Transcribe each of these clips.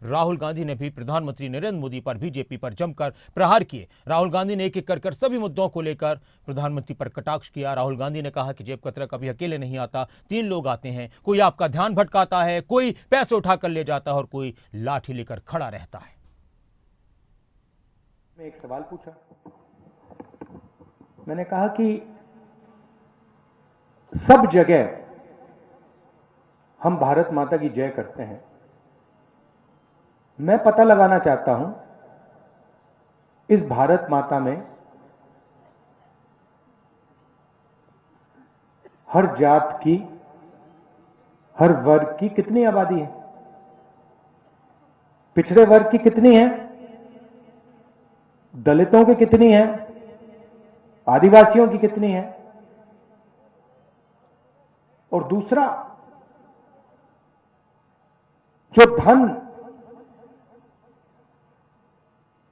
राहुल गांधी ने भी प्रधानमंत्री नरेंद्र मोदी पर, बीजेपी पर जमकर प्रहार किए। राहुल गांधी ने एक एक कर सभी मुद्दों को लेकर प्रधानमंत्री पर कटाक्ष किया। राहुल गांधी ने कहा कि जेब कतरा कभी अकेले नहीं आता, 3 लोग आते हैं, कोई आपका ध्यान भटकाता है, कोई पैसे उठाकर ले जाता है और कोई लाठी लेकर खड़ा रहता है। मैं एक सवाल पूछा, मैंने कहा कि सब जगह हम भारत माता की जय करते हैं, मैं पता लगाना चाहता हूं इस भारत माता में हर जात की, हर वर्ग की कितनी आबादी है, पिछड़े वर्ग की कितनी है, दलितों की कितनी है, आदिवासियों की कितनी है, और दूसरा जो धन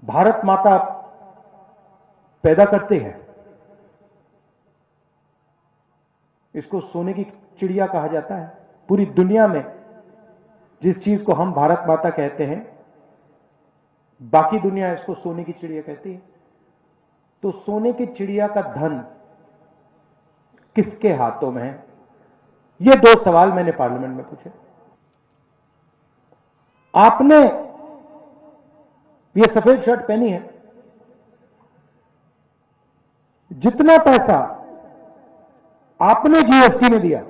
भारत माता पैदा करते हैं, इसको सोने की चिड़िया कहा जाता है। पूरी दुनिया में जिस चीज को हम भारत माता कहते हैं, बाकी दुनिया इसको सोने की चिड़िया कहती है। तो सोने की चिड़िया का धन किसके हाथों में है? ये 2 सवाल मैंने पार्लियामेंट में पूछे। आपने ये सफेद शर्ट पहनी है, जितना पैसा आपने जीएसटी में दिया,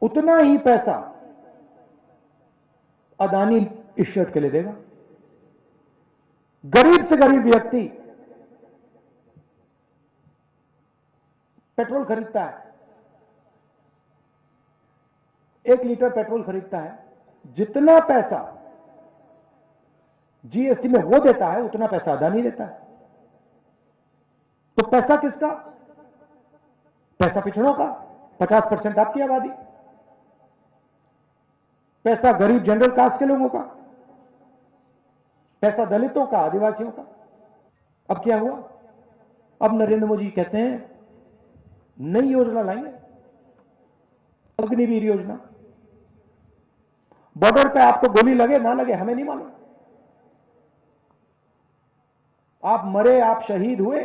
उतना ही पैसा अदानी इस शर्ट के लिए देगा। गरीब से गरीब व्यक्ति पेट्रोल खरीदता है, 1 लीटर पेट्रोल खरीदता है, जितना पैसा जीएसटी में वो देता है, उतना पैसा अदानी देता है। तो पैसा किसका? पैसा पिछड़ों का, 50% आपकी आबादी, पैसा गरीब जनरल कास्ट के लोगों का, पैसा दलितों का, आदिवासियों का। अब क्या हुआ? अब नरेंद्र मोदी कहते हैं नई योजना लाएंगे, अग्निवीर योजना। बॉर्डर पे आपको गोली लगे ना लगे हमें नहीं मालूम, आप मरे, आप शहीद हुए,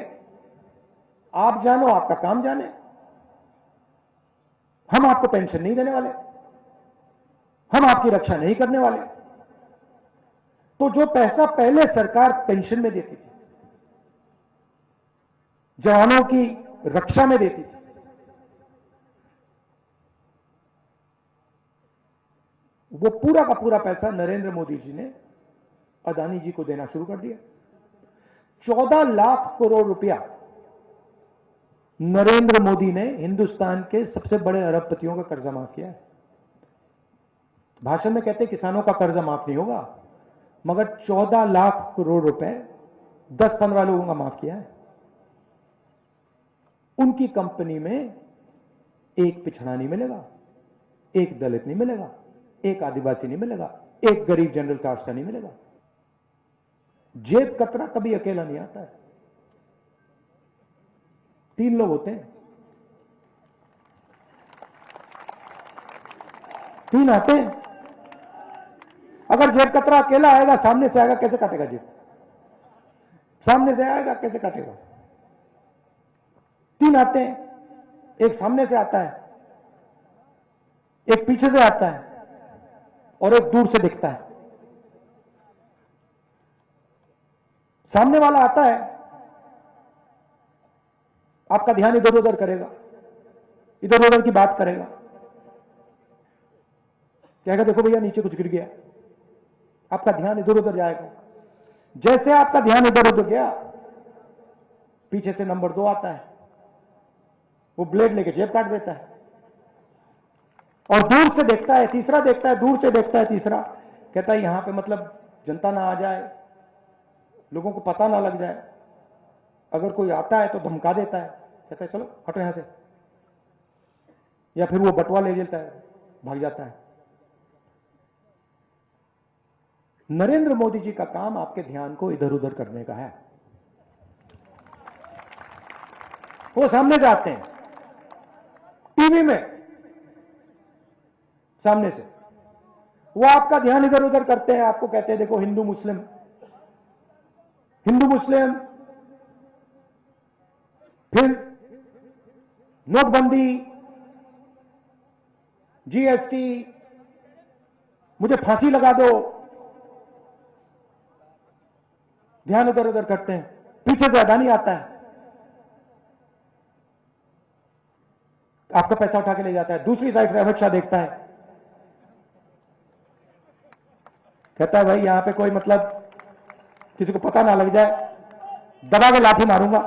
आप जानो, आपका काम जाने, हम आपको पेंशन नहीं देने वाले, हम आपकी रक्षा नहीं करने वाले। तो जो पैसा पहले सरकार पेंशन में देती थी, जवानों की रक्षा में देती थी, वो पूरा का पूरा पैसा नरेंद्र मोदी जी ने अदानी जी को देना शुरू कर दिया। 14 लाख करोड़ रुपया नरेंद्र मोदी ने हिंदुस्तान के सबसे बड़े अरबपतियों का कर्जा माफ किया है। भाषण में कहते हैं किसानों का कर्जा माफ नहीं होगा, मगर 14 लाख करोड़ रुपए 10-15 लोगों का माफ किया है। उनकी कंपनी में एक पिछड़ा नहीं मिलेगा, एक दलित नहीं मिलेगा, एक आदिवासी नहीं मिलेगा, एक गरीब जनरल कास्ट का नहीं मिलेगा। जेब कतरा कभी अकेला नहीं आता है, 3 लोग होते हैं, 3 आते हैं। अगर जेब कतरा अकेला आएगा, सामने से आएगा, कैसे काटेगा जेब? सामने से आएगा, कैसे काटेगा? 3 आते हैं, एक सामने से आता है, एक पीछे से आता है, और एक दूर से दिखता है। सामने वाला आता है, आपका ध्यान इधर उधर करेगा, इधर उधर की बात करेगा, कहेगा देखो भैया नीचे कुछ गिर गया, आपका ध्यान इधर उधर जाएगा। जैसे आपका ध्यान इधर उधर गया, पीछे से नंबर 2 आता है, वो ब्लेड लेके जेब काट देता है, और दूर से देखता है, तीसरा देखता है, दूर से देखता है, तीसरा कहता है यहां पे मतलब जनता ना आ जाए, लोगों को पता ना लग जाए, अगर कोई आता है तो धमका देता है, कहता है चलो हटो यहां से, या फिर वो बटुआ ले लेता है, भाग जाता है। नरेंद्र मोदी जी का काम आपके ध्यान को इधर उधर करने का है। वो सामने से आते हैं, टीवी में सामने से, वो आपका ध्यान इधर उधर करते हैं, आपको कहते हैं देखो हिंदू मुस्लिम, हिंदू मुस्लिम, फिर नोटबंदी, जीएसटी, मुझे फांसी लगा दो, ध्यान इधर उधर करते हैं, पीछे से अदानी आता है, आपका पैसा उठा के ले जाता है, दूसरी साइड से अमित शाह देखता है, कहता है भाई यहां पे कोई मतलब किसी को पता ना लग जाए, दबा के लाठी मारूंगा।